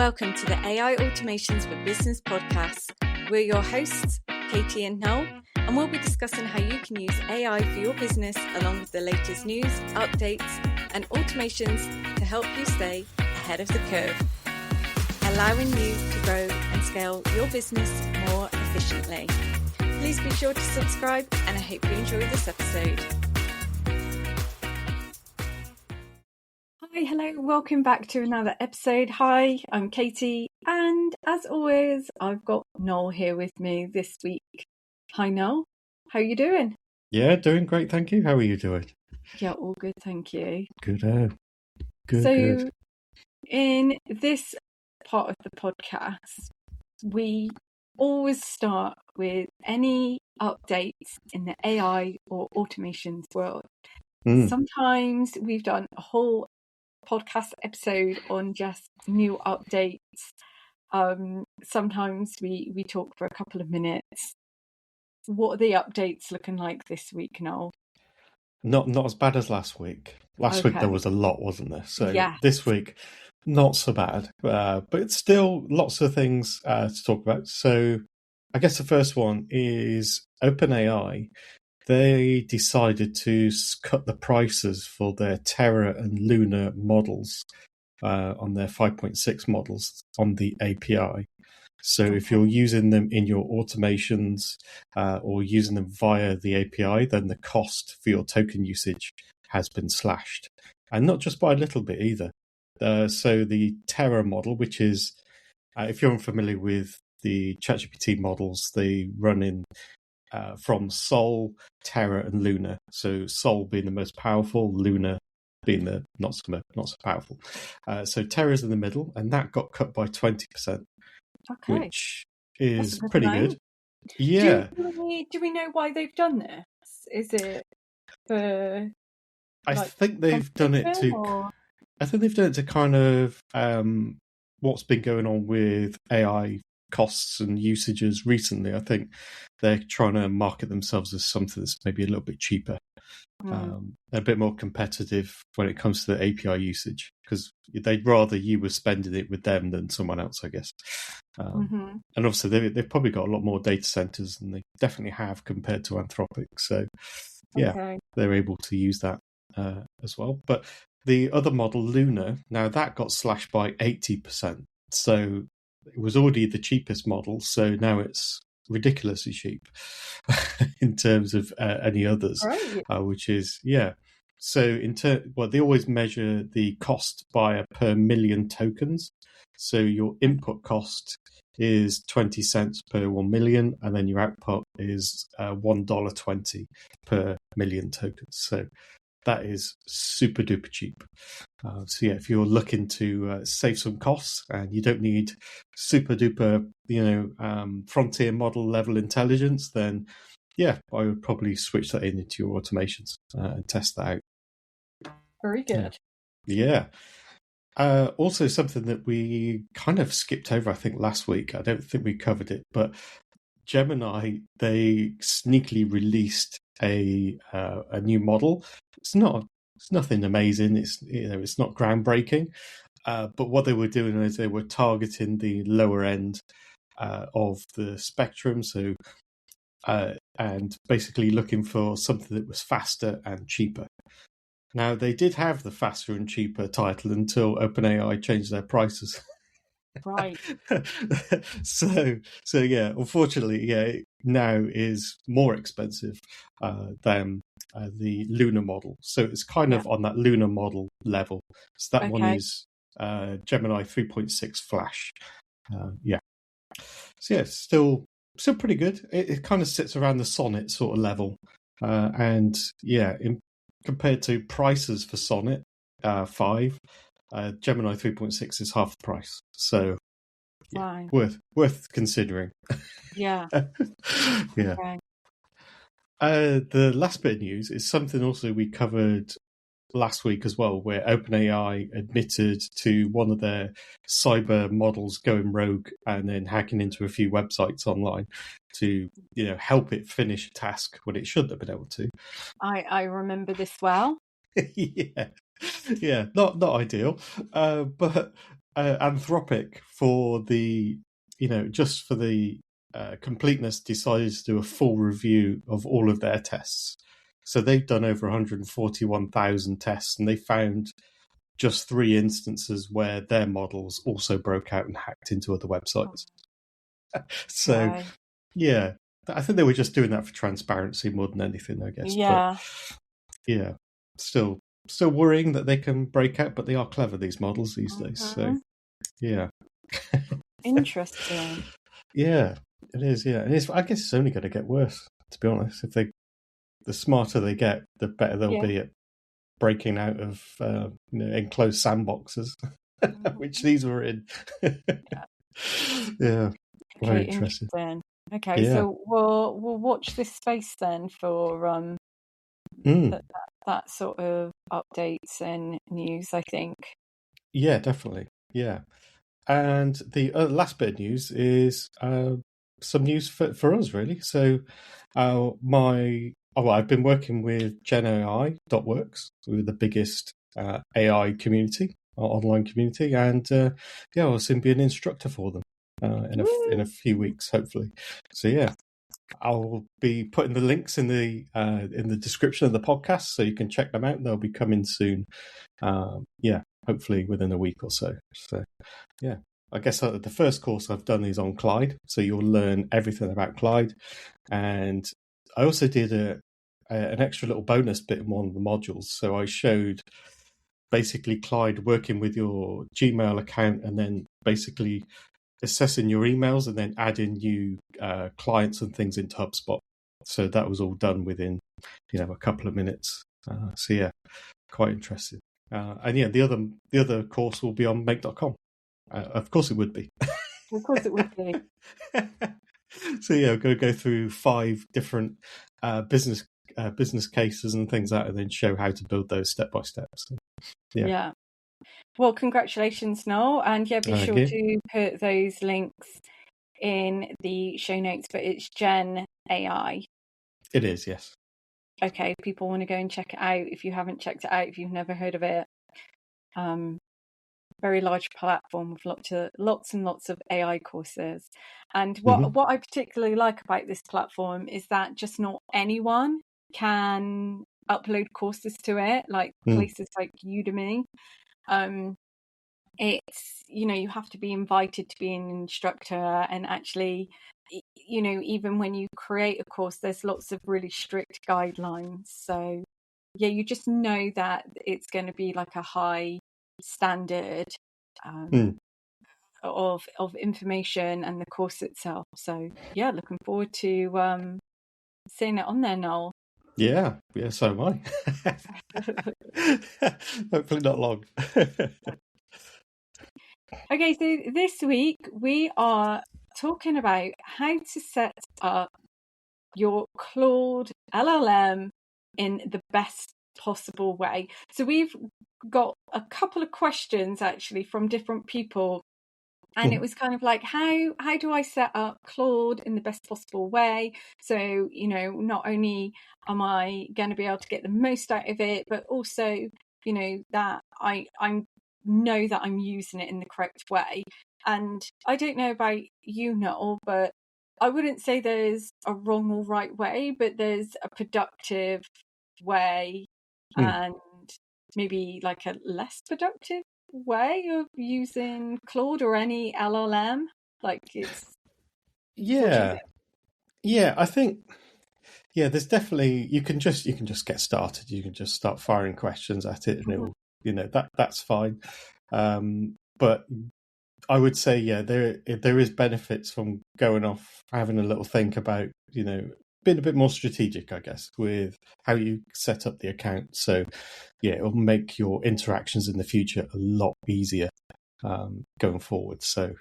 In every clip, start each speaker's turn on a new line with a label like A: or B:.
A: Welcome to the AI Automations for Business podcast. We're your hosts, Katie and Noel, and we'll be discussing how you can use AI for your business along with the latest news, updates, and automations to help you stay ahead of the curve, allowing you to grow and scale your business more efficiently. Please be sure to subscribe, and I hope you enjoy this episode. Hi, hello, welcome back to another episode. Hi, I'm Katie, and as always, I've got Noel here with me this week. Hi, Noel. How are you doing?
B: Yeah, doing great, thank you. How are you doing?
A: Yeah, all good, thank you.
B: Good.
A: Good. In this part of the podcast, we always start with any updates in the AI or automations world. Sometimes we've done a whole podcast episode on just new updates. Sometimes we talk for a couple of minutes. What are the updates looking like this week, Noel?
B: Not as bad as last week. Last week there was a lot, wasn't there? So
A: yes.
B: This week, not so bad. But it's still lots of things to talk about. So I guess the first one is OpenAI. They decided to cut the prices for their Terra and Luna models on their 5.6 models on the API. So if you're using them in your automations or using them via the API, then the cost for your token usage has been slashed. And not just by a little bit either. So the Terra model, which is, if you're unfamiliar with the ChatGPT models, they run in from Sol, Terra, and Luna. So Sol being the most powerful, Luna being the not so powerful. So Terra's in the middle, and that got cut by 20%, which is pretty good. Yeah.
A: Do we know why they've done this? Is it for?
B: I think they've done it to kind of what's been going on with AI costs and usages recently. I think they're trying to market themselves as something that's maybe a little bit cheaper, a bit more competitive when it comes to the API usage, because they'd rather you were spending it with them than someone else, I guess. And obviously they've probably got a lot more data centers than they definitely have compared to Anthropic. So they're able to use that as well. But the other model, Luna, now that got slashed by 80%. So it was already the cheapest model, so now it's ridiculously cheap in terms of any others, which is, So they always measure the cost by a per million tokens. So your input cost is 20 cents per 1 million, and then your output is $1.20 per million tokens. So that is super duper cheap. If you're looking to save some costs and you don't need super duper, frontier model level intelligence, then I would probably switch that into your automations and test that out.
A: Very good.
B: Yeah. Also, something that we kind of skipped over, I think, last week. I don't think we covered it, but Gemini, they sneakily released a new model. It's nothing amazing. It's not groundbreaking. But what they were doing is they were targeting the lower end of the spectrum. So and basically looking for something that was faster and cheaper. Now they did have the faster and cheaper title until OpenAI changed their prices.
A: Right.
B: So unfortunately, it now is more expensive than the Luna model. So it's kind of on that Luna model level. So that one is Gemini 3.6 Flash. So it's still pretty good. It kind of sits around the Sonnet sort of level. Compared to prices for Sonnet 5, Gemini 3.6 is half the price, so worth considering.
A: Yeah.
B: Okay. The last bit of news is something also we covered last week as well, where OpenAI admitted to one of their cyber models going rogue and then hacking into a few websites online to help it finish a task when it shouldn't have been able to.
A: I remember this well.
B: Yeah, not ideal. But Anthropic for the, just for the completeness, decided to do a full review of all of their tests. So they've done over 141,000 tests, and they found just 3 instances where their models also broke out and hacked into other websites. So,
A: Right.
B: yeah, I think they were just doing that for transparency more than anything, I guess.
A: Yeah.
B: But yeah, still worrying that they can break out, but they are clever, these models these days. So yeah.
A: Interesting.
B: Yeah, it is. Yeah, and I guess it's only going to get worse, to be honest. The smarter they get, the better they'll be at breaking out of enclosed sandboxes, which these were in. Yeah, very interesting.
A: Okay, so we'll watch this space then for that sort of updates and news, I think.
B: Yeah, definitely. Yeah. And the last bit of news is some news for us, really. So I've been working with GenAI.Works, with the biggest AI community, online community, and I'll soon be an instructor for them in a few weeks, hopefully. So yeah, I'll be putting the links in the description of the podcast, so you can check them out. They'll be coming soon. Hopefully within a week or so. So yeah, I guess the first course I've done is on Claude, so you'll learn everything about Claude. And I also did an extra little bonus bit in one of the modules. So I showed basically Claude working with your Gmail account, and then basically assessing your emails, and then adding new clients and things into HubSpot. So that was all done within a couple of minutes. So yeah, quite interesting. And yeah, the other course will be on make.com. Of course it would be.
A: Of course it would be.
B: So yeah, we're going to go through 5 different business cases and things like that, and then show how to build those step by step. So, yeah.
A: Well, congratulations, Noel. And yeah, be sure to put those links in the show notes, but it's GenAI.
B: It is, yes.
A: Okay, people want to go and check it out if you haven't checked it out, if you've never heard of it. Very large platform with lots and lots of AI courses. And what I particularly like about this platform is that just not anyone can upload courses to it, like places like Udemy. It's, you have to be invited to be an instructor, and actually, even when you create a course, there's lots of really strict guidelines. So yeah, you just know that it's going to be like a high standard of information and the course itself. So yeah, looking forward to seeing it on there, Noel.
B: Yeah, so am I. Hopefully not long.
A: Okay, so this week we are talking about how to set up your Claude LLM in the best possible way. So we've got a couple of questions actually from different people, and it was kind of like, how do I set up Claude in the best possible way? So, not only am I going to be able to get the most out of it, but also, that I know that I'm using it in the correct way. And I don't know about you, Noel, but I wouldn't say there's a wrong or right way, but there's a productive way and maybe like a less productive way of using Claude or any LLM. Like it's
B: I think there's definitely you can just get started. You can just start firing questions at it, and it'll that's fine. But I would say there is benefits from going off, having a little think about being a bit more strategic, I guess, with how you set up the account. So it'll make your interactions in the future a lot easier going forward. So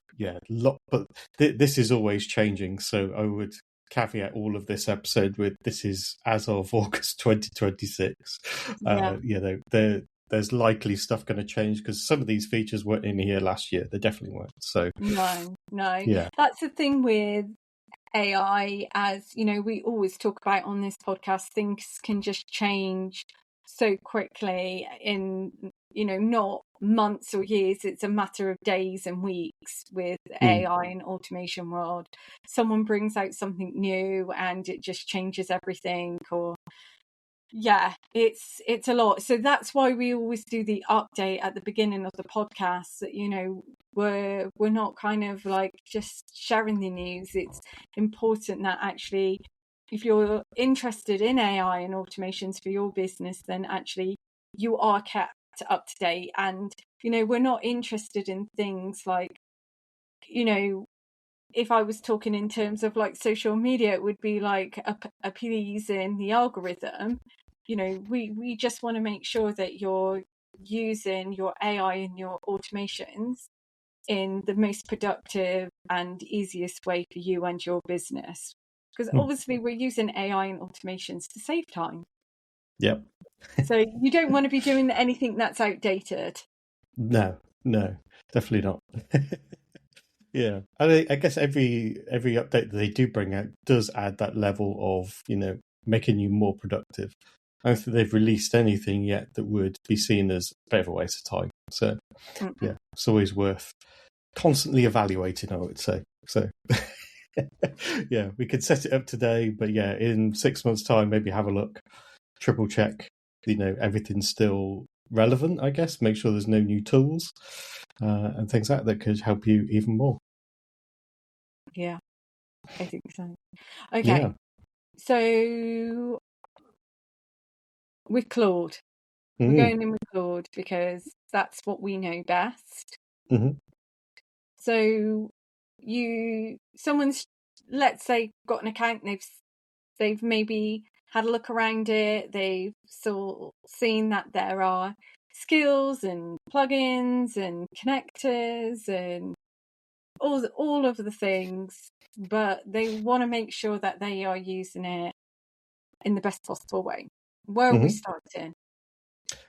B: but this is always changing. So I would caveat all of this episode with this is as of August 2026. There's likely stuff going to change because some of these features weren't in here last year. They definitely weren't. So
A: no. That's the thing with AI, as we always talk about on this podcast. Things can just change so quickly in not months or years. It's a matter of days and weeks with AI and automation world. Someone brings out something new and it just changes everything, or yeah, it's a lot. So that's why we always do the update at the beginning of the podcast, that, you know, we're not kind of like just sharing the news. It's important that actually, if you're interested in AI and automations for your business, then actually you are kept up to date. And, you know, we're not interested in things like, you know, if I was talking in terms of like social media, it would be like appeasing the algorithm. You know, we just want to make sure that you're using your AI and your automations in the most productive and easiest way for you and your business. Because obviously we're using AI and automations to save time.
B: Yep.
A: So you don't want to be doing anything that's outdated.
B: No, definitely not. Yeah, I guess every update that they do bring out does add that level of, you know, making you more productive. I don't think they've released anything yet that would be seen as a bit of a waste of time. So, yeah, it's always worth constantly evaluating, I would say. So, yeah, we could set it up today, but yeah, in 6 months' time, maybe have a look, triple check, you know, everything's still relevant, I guess, make sure there's no new tools and things like that could help you even more.
A: Yeah, I think so. Okay,
B: yeah.
A: So with Claude, we're going in with Claude because that's what we know best. So someone's, let's say, got an account, they've maybe had a look around it, they've seen that there are skills and plugins and connectors and all of the things, but they want to make sure that they are using it in the best possible way. Where are we starting?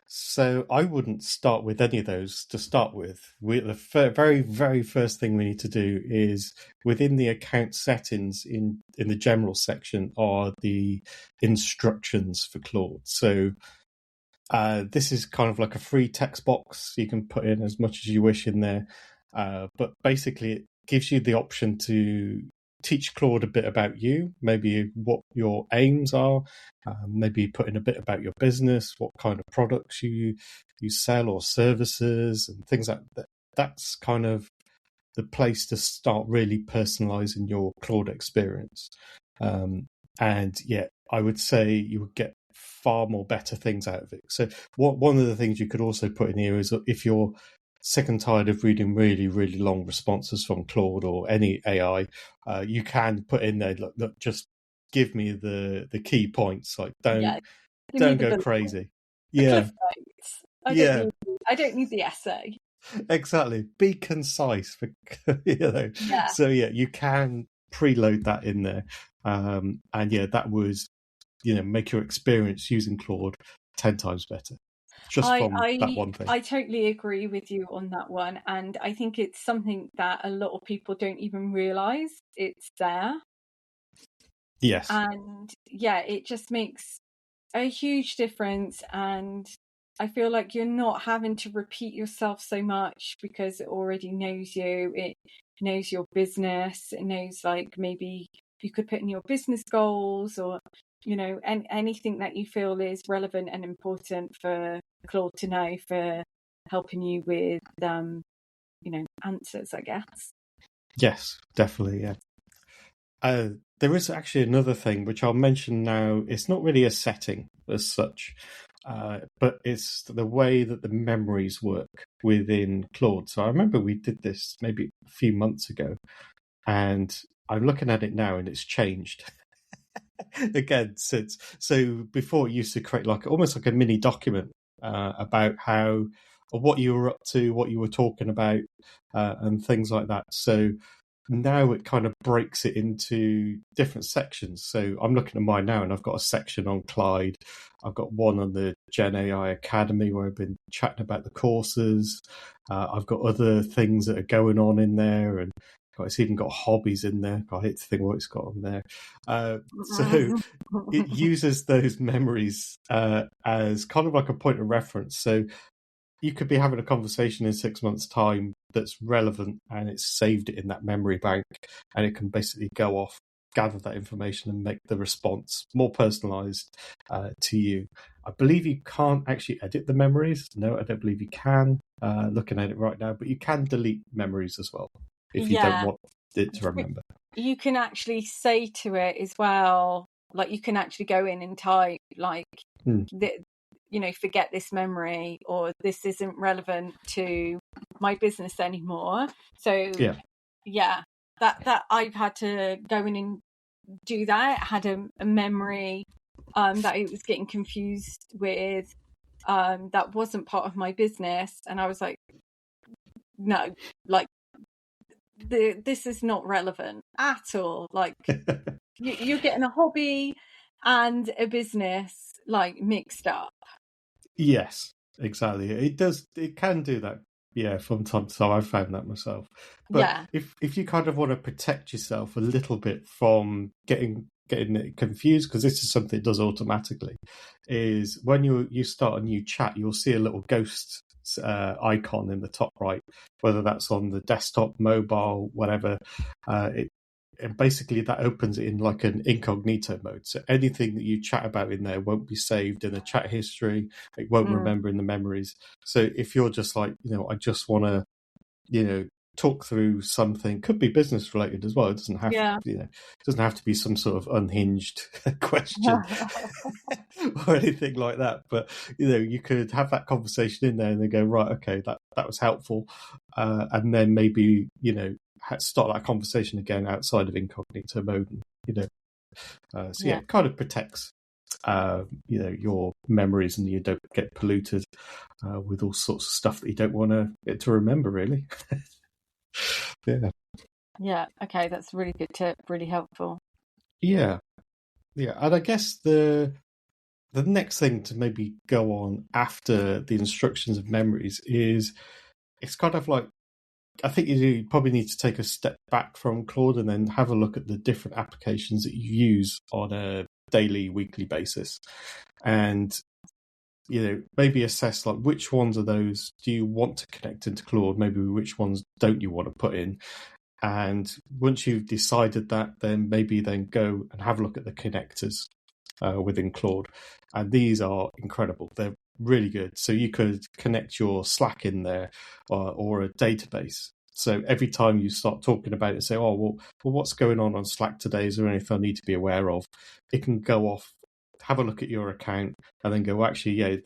B: So I wouldn't start with any of those to start with. The very, very first thing we need to do is, within the account settings in the general section, are the instructions for Claude. So this is kind of like a free text box. You can put in as much as you wish in there. But basically it gives you the option to teach Claude a bit about you, maybe what your aims are, maybe put in a bit about your business, what kind of products you sell or services and things like that. That's kind of the place to start really personalizing your Claude experience. And yeah, I would say you would get far more better things out of it. So one of the things you could also put in here is, if you're sick and tired of reading really, really long responses from Claude or any AI, you can put in there, look, just give me the key points. Like, don't go crazy.
A: The cliff notes. I don't need the essay.
B: Exactly. Be concise. You know. Yeah. So yeah, you can preload that in there, and yeah, that would, you know, make your experience using Claude 10 times better. Just from that one thing.
A: I totally agree with you on that one, and I think it's something that a lot of people don't even realise it's there.
B: Yes.
A: And yeah, it just makes a huge difference, and I feel like you're not having to repeat yourself so much because it already knows you, it knows your business, it knows, like, maybe you could put in your business goals, or, you know, anything that you feel is relevant and important for Claude to know for helping you with, you know, answers, I guess.
B: Yes, definitely, yeah. There is actually another thing which I'll mention now. It's not really a setting as such, but it's the way that the memories work within Claude. So I remember we did this maybe a few months ago, and I'm looking at it now and it's changed. Again, so before it used to create like almost like a mini document about how, or what you were up to, what you were talking about, and things like that. So now it kind of breaks it into different sections. So I'm looking at mine now and I've got a section on Clyde. I've got one on the Gen AI Academy where I've been chatting about the courses. I've got other things that are going on in there, and it's even got hobbies in there. I hate to think what it's got on there. So it uses those memories as kind of like a point of reference. So you could be having a conversation in 6 months' time that's relevant, and it's saved it in that memory bank, and it can basically go off, gather that information, and make the response more personalized to you. I believe you can't actually edit the memories. No, I don't believe you can. Looking at it right now, but you can delete memories as well if you don't want it to remember.
A: You can actually say to it as well, like you can actually go in and type like, forget this memory, or this isn't relevant to my business anymore. So that I've had to go in and do that. I had a memory that I was getting confused with that wasn't part of my business, and I was like, no, like this is not relevant at all. Like you're getting a hobby and a business like mixed up.
B: Yes, exactly. It can do that. Yeah, from time to time, I've found that myself. But if you kind of want to protect yourself a little bit from getting it confused, because this is something it does automatically, is when you start a new chat, you'll see a little ghost icon in the top right, whether that's on the desktop, mobile, whatever. And basically that opens it in like an incognito mode. So anything that you chat about in there won't be saved in the chat history. It won't remember in the memories. So if you're just like, I just want to, talk through something, could be business related as well. It doesn't have, it doesn't have to be some sort of unhinged question or anything like that. But, you could have that conversation in there and then go, right, okay, that was helpful. And then maybe, start that conversation again outside of incognito mode. It kind of protects your memories, and you don't get polluted with all sorts of stuff that you don't want to remember, really.
A: Okay, that's a really good tip, really helpful.
B: And I guess the next thing to maybe go on after the instructions of memories is, it's kind of like, I think you probably need to take a step back from Claude and then have a look at the different applications that you use on a daily, weekly basis. And, maybe assess like which ones of those do you want to connect into Claude, maybe which ones don't you want to put in. And once you've decided that, then go and have a look at the connectors within Claude. And these are incredible. They're really good. So you could connect your Slack in there or a database. So every time you start talking about it, say, oh, well, what's going on Slack today? Is there anything I need to be aware of? It can go off, have a look at your account, and then go, actually,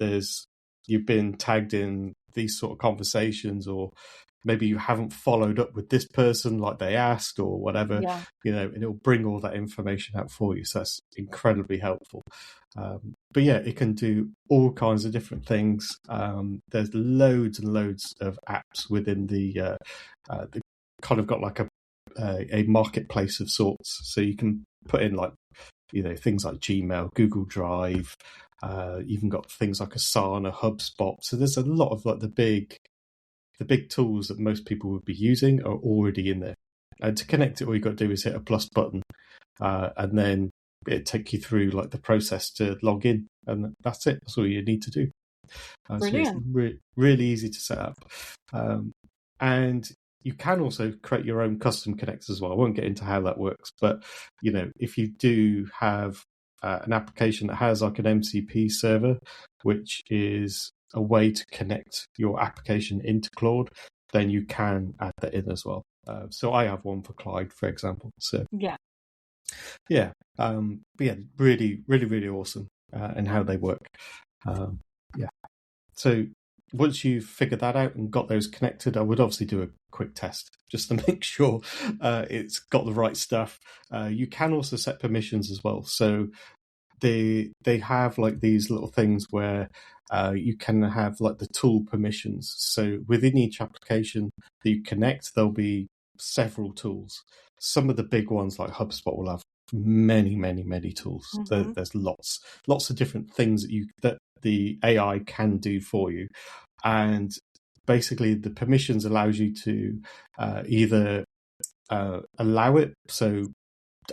B: you've been tagged in these sort of conversations, or maybe you haven't followed up with this person like they asked or whatever, and it'll bring all that information out for you. So that's incredibly helpful. But it can do all kinds of different things. There's loads and loads of apps within the kind of got like a marketplace of sorts. So you can put in like, things like Gmail, Google Drive, even got things like Asana, HubSpot. So there's a lot of like the big tools that most people would be using are already in there. And to connect it, all you've got to do is hit a plus button, and then it take you through like the process to log in, and that's it. That's all you need to do. So it's really easy to set up. And you can also create your own custom connectors as well. I won't get into how that works, but if you do have an application that has like an MCP server, which is a way to connect your application into Claude, then you can add that in as well. So I have one for Clyde, for example. So really, really, really awesome, and how they work. So once you've figured that out and got those connected, I would obviously do a quick test just to make sure it's got the right stuff. You can also set permissions as well. So they have like these little things where you can have like the tool permissions. So within each application that you connect, there'll be several tools. Some of the big ones like HubSpot will have many, many, many tools. There's lots of different things that the AI can do for you. And basically the permissions allows you to either allow it. So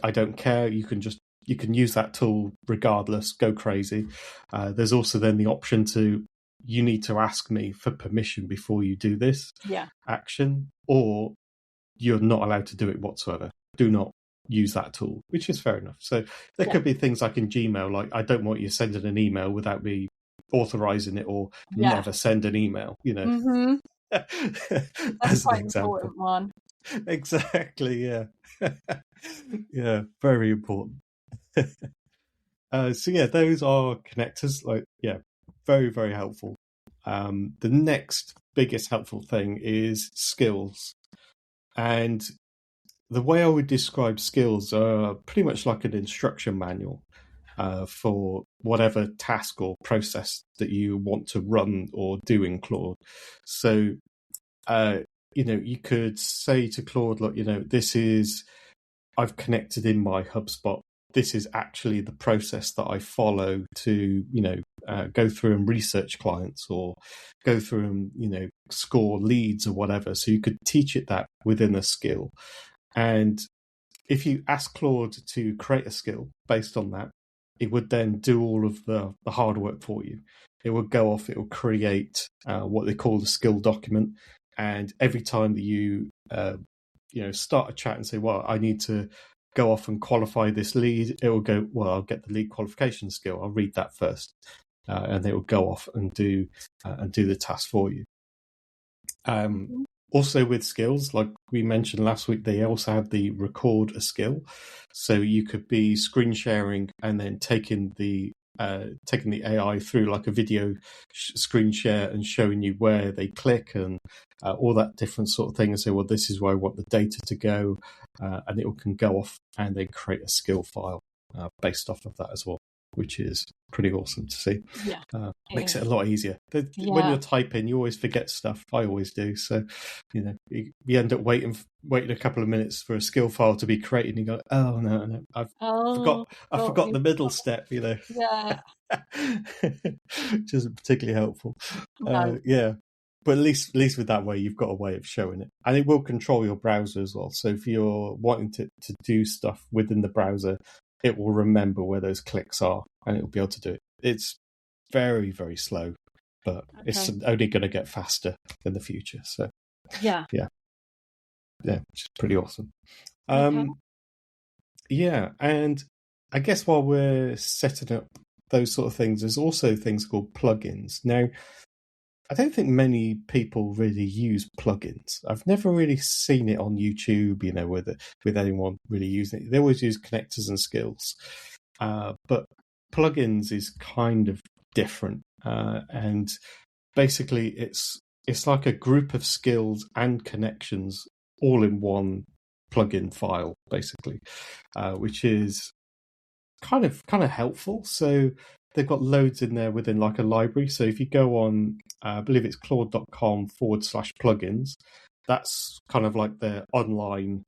B: I don't care. You can use that tool regardless, go crazy. There's also then the option to you need to ask me for permission before you do this action, or you're not allowed to do it whatsoever. Do not use that tool, which is fair enough. So there could be things like in Gmail, like I don't want you sending an email without me authorizing it, or never send an email,
A: Mm-hmm.
B: as
A: quite
B: an example.
A: Important one.
B: Exactly, yeah. Yeah, very important. So yeah, those are connectors, very, very helpful. The next biggest helpful thing is skills. And the way I would describe skills are pretty much like an instruction manual for whatever task or process that you want to run or do in Claude. So, you could say to Claude, look, this is, I've connected in my HubSpot. This is actually the process that I follow to, go through and research clients, or go through and, score leads or whatever. So you could teach it that within a skill. And if you ask Claude to create a skill based on that, it would then do all of the hard work for you. It would go off, it will create what they call the skill document. And every time that you, start a chat and say, well, I need to go off and qualify this lead, it will go, well, I'll get the lead qualification skill. I'll read that first. And it will go off and do the task for you. Also with skills, like we mentioned last week, they also have the record a skill. So you could be screen sharing and then taking the AI through like a video screen share and showing you where they click and all that different sort of thing, and say, well, this is where I want the data to go, and it can go off and then create a skill file based off of that as well, which is pretty awesome to see. Makes it a lot easier. When you're typing, you always forget stuff. I always do. So, you end up waiting a couple of minutes for a skill file to be created, and you go, oh no, I forgot the middle step.
A: Yeah,
B: which isn't particularly helpful. But at least with that way, you've got a way of showing it, and it will control your browser as well. So if you're wanting to do stuff within the browser, it will remember where those clicks are, and it will be able to do it. It's very, very slow, but it's only going to get faster in the future. So
A: yeah,
B: which is pretty awesome. And I guess while we're setting up those sort of things, there's also things called plugins. Now, I don't think many people really use plugins. I've never really seen it on YouTube, with anyone really using it. They always use connectors and skills. But plugins is kind of different. And basically it's like a group of skills and connections all in one plugin file, basically, which is kind of helpful. So they've got loads in there within like a library. So if you go on, I believe it's claude.com/plugins, that's kind of like their online,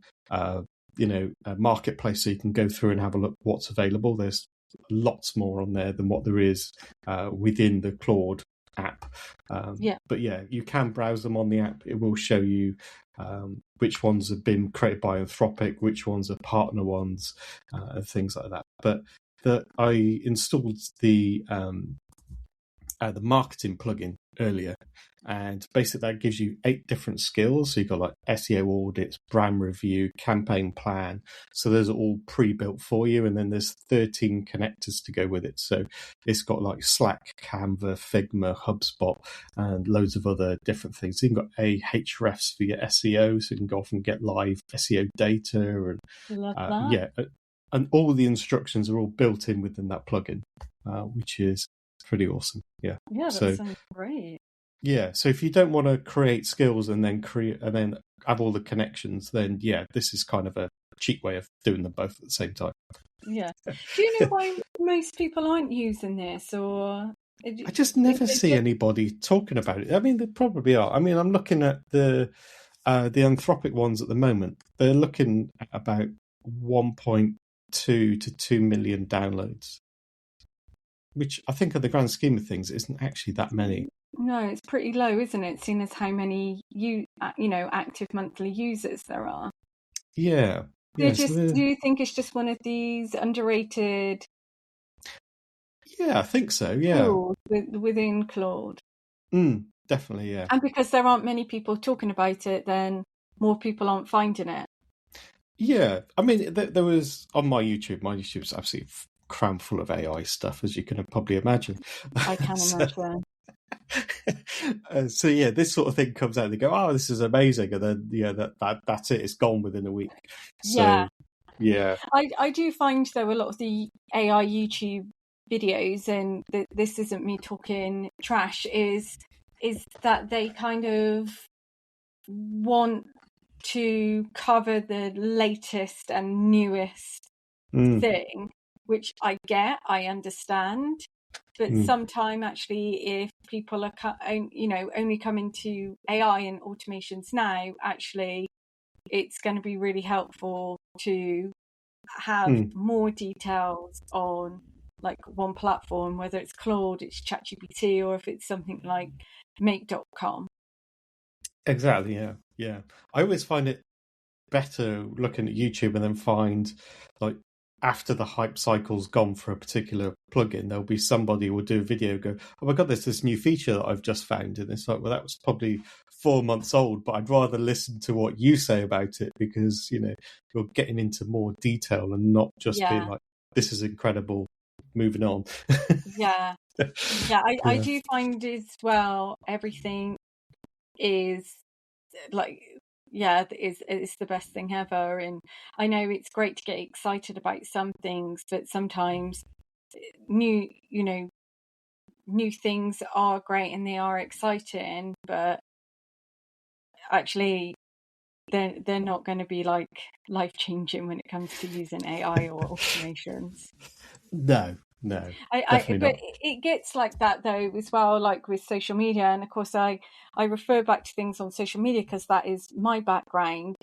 B: marketplace. So you can go through and have a look what's available. There's lots more on there than what there is within the Claude app. But you can browse them on the app. It will show you which ones have been created by Anthropic, which ones are partner ones, and things like that. But I installed the marketing plugin earlier, and basically that gives you 8 different skills. So you've got like SEO audits, brand review, campaign plan. So those are all pre-built for you, and then there's 13 connectors to go with it. So it's got like Slack, Canva, Figma, HubSpot, and loads of other different things. So you've got Ahrefs for your SEO, so you can go off and get live SEO data, and and all the instructions are all built in within that plugin, which is pretty awesome. Yeah,
A: that sounds great.
B: Yeah, so if you don't want to create skills and then have all the connections, then this is kind of a cheap way of doing them both at the same time.
A: Yeah. Do you know why most people aren't using this, or?
B: I just never see anybody talking about it. I mean, they probably are. I mean, I'm looking at the Anthropic ones at the moment. They're looking at about 1.2 to 2 million downloads, which I think in the grand scheme of things isn't actually that many.
A: No, it's pretty low, isn't it? Seeing as how many active monthly users there are.
B: Yeah.
A: Do you think it's just one of these underrated?
B: Yeah, I think so. Yeah.
A: Tools within Claude.
B: Definitely, yeah.
A: And because there aren't many people talking about it, then more people aren't finding it.
B: Yeah, I mean, there was on my YouTube's absolutely crammed full of AI stuff, as you can probably imagine.
A: I can imagine.
B: So yeah, this sort of thing comes out and they go, "Oh, this is amazing," and then that's it. It's gone within a week. So yeah,
A: I do find though a lot of the AI YouTube videos, and this isn't me talking trash, is that they kind of want to cover the latest and newest thing, which I understand. But sometimes actually, if people are only coming to AI and automations now, actually it's going to be really helpful to have more details on like one platform, whether it's Claude, it's ChatGPT, or if it's something like make.com.
B: exactly. Yeah. I always find it better looking at YouTube and then find, like, after the hype cycle's gone for a particular plugin, there'll be somebody who will do a video, go, "Oh my god, there's this new feature that I've just found," and it's like, well, that was probably 4 months old, but I'd rather listen to what you say about it, because you're getting into more detail and not just being like, "This is incredible, moving on."
A: I do find as well, everything is like, it's the best thing ever. And I know it's great to get excited about some things, but sometimes new things are great and they are exciting, but actually they're not going to be like life-changing when it comes to using AI or automations.
B: No, definitely
A: but
B: not.
A: it gets like that though as well, like with social media. And of course I refer back to things on social media because that is my background.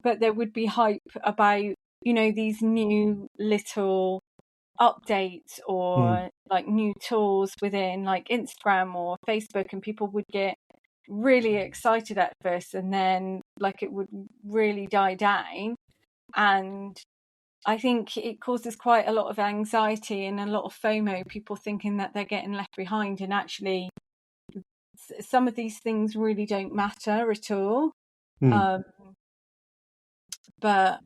A: But there would be hype about these new little updates or like new tools within like Instagram or Facebook, and people would get really excited at first, and then like it would really die down. And I think it causes quite a lot of anxiety and a lot of FOMO, people thinking that they're getting left behind, and actually some of these things really don't matter at all. But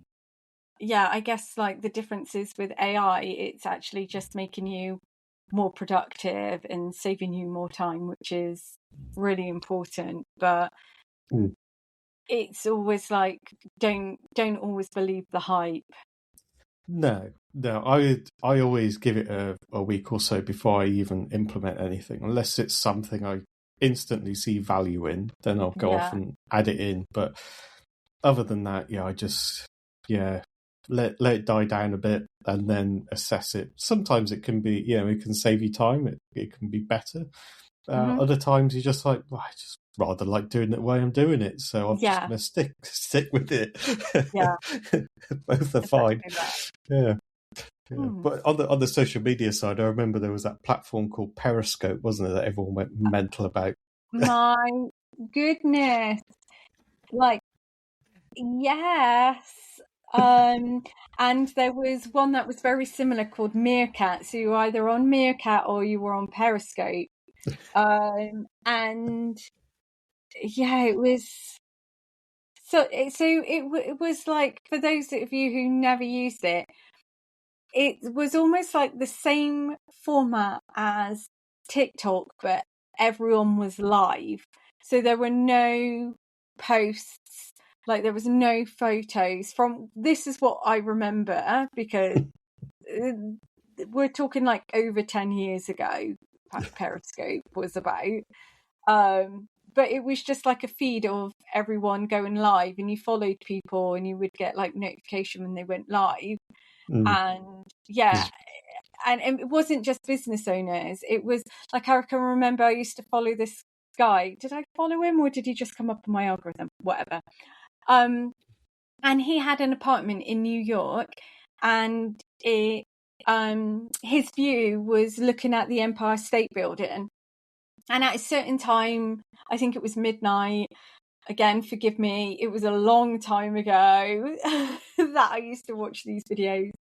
A: yeah, I guess like the differences with AI, it's actually just making you more productive and saving you more time, which is really important. But it's always like, don't always believe the hype.
B: No. I always give it a week or so before I even implement anything, unless it's something I instantly see value in. Then I'll go off and add it in. But other than that, I just let it die down a bit and then assess it. Sometimes it can be, it can save you time. It can be better. Other times you're just like, well, I just rather like doing it the way I'm doing it, so I'm just going to stick with it. Both are fine. Yeah. But on the social media side, I remember there was that platform called Periscope, wasn't it, that everyone went mental about?
A: My goodness. Like, yes. And there was one that was very similar called Meerkat. So you were either on Meerkat or you were on Periscope. And yeah, it was it was like, for those of you who never used it, it was almost like the same format as TikTok, but everyone was live. So there were no posts, like there was no photos from, this is what I remember, because we're talking like over 10 years ago, Periscope was about. But it was just like a feed of everyone going live, and you followed people and you would get like notification when they went live. And and it wasn't just business owners. It was like, I can remember I used to follow this guy. Did I follow him or did he just come up on my algorithm? Whatever. And he had an apartment in New York, and his view was looking at the Empire State Building. And at a certain time, I think it was midnight, again, forgive me, it was a long time ago that I used to watch these videos,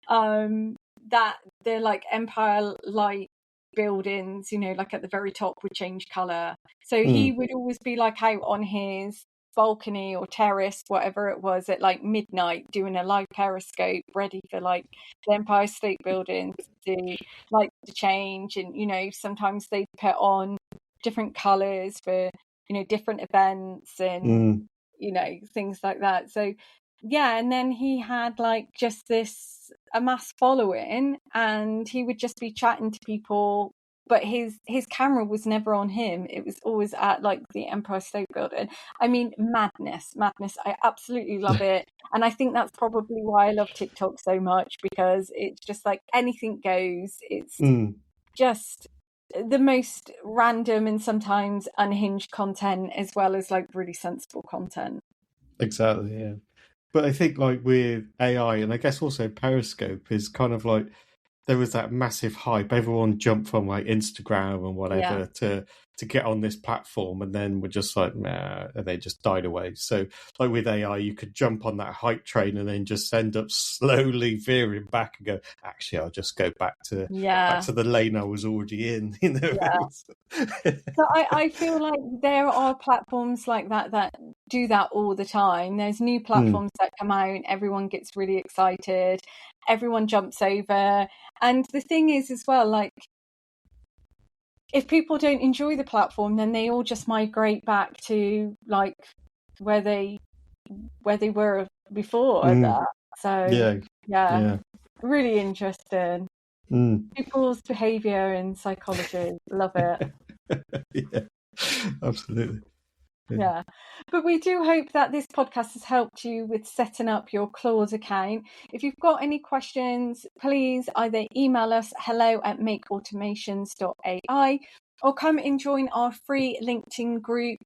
A: that they're like Empire light buildings, like at the very top would change colour. So he would always be like out on his balcony or terrace, whatever it was, at like midnight doing a live periscope ready for like the Empire State Building to like to change. And sometimes they'd put on different colours for different events and things like that. So yeah, and then he had like just a mass following, and he would just be chatting to people, but his camera was never on him. It was always at like the Empire State Building. I mean, madness. I absolutely love it. And I think that's probably why I love TikTok so much, because it's just like anything goes. It's just the most random and sometimes unhinged content, as well as like really sensible content.
B: Exactly, yeah. But I think like with AI, and I guess also Periscope, is kind of like there was that massive hype. Everyone jumped from like Instagram and whatever to get on this platform, and then we're just like, nah, and they just died away. So like with AI, you could jump on that hype train and then just end up slowly veering back and go, actually, I'll just go back to the lane I was already in.
A: So I feel like there are platforms like that do that all the time. There's new platforms that come out, everyone gets really excited, everyone jumps over. And the thing is as well, like, if people don't enjoy the platform, then they all just migrate back to like where they were before that. So yeah, really interesting. People's behavior and psychology, love it.
B: Yeah, absolutely.
A: Yeah, but we do hope that this podcast has helped you with setting up your Claude account. If you've got any questions, please either email us hello@makeautomations.ai or come and join our free LinkedIn group,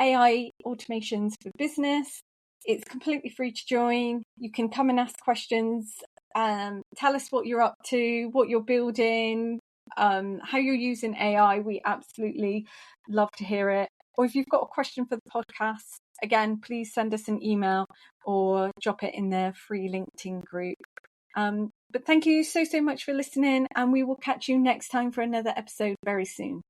A: AI Automations for Business. It's completely free to join. You can come and ask questions, tell us what you're up to, what you're building, how you're using AI. We absolutely love to hear it. Or if you've got a question for the podcast, again, please send us an email or drop it in the free LinkedIn group. But thank you so much for listening, and we will catch you next time for another episode very soon.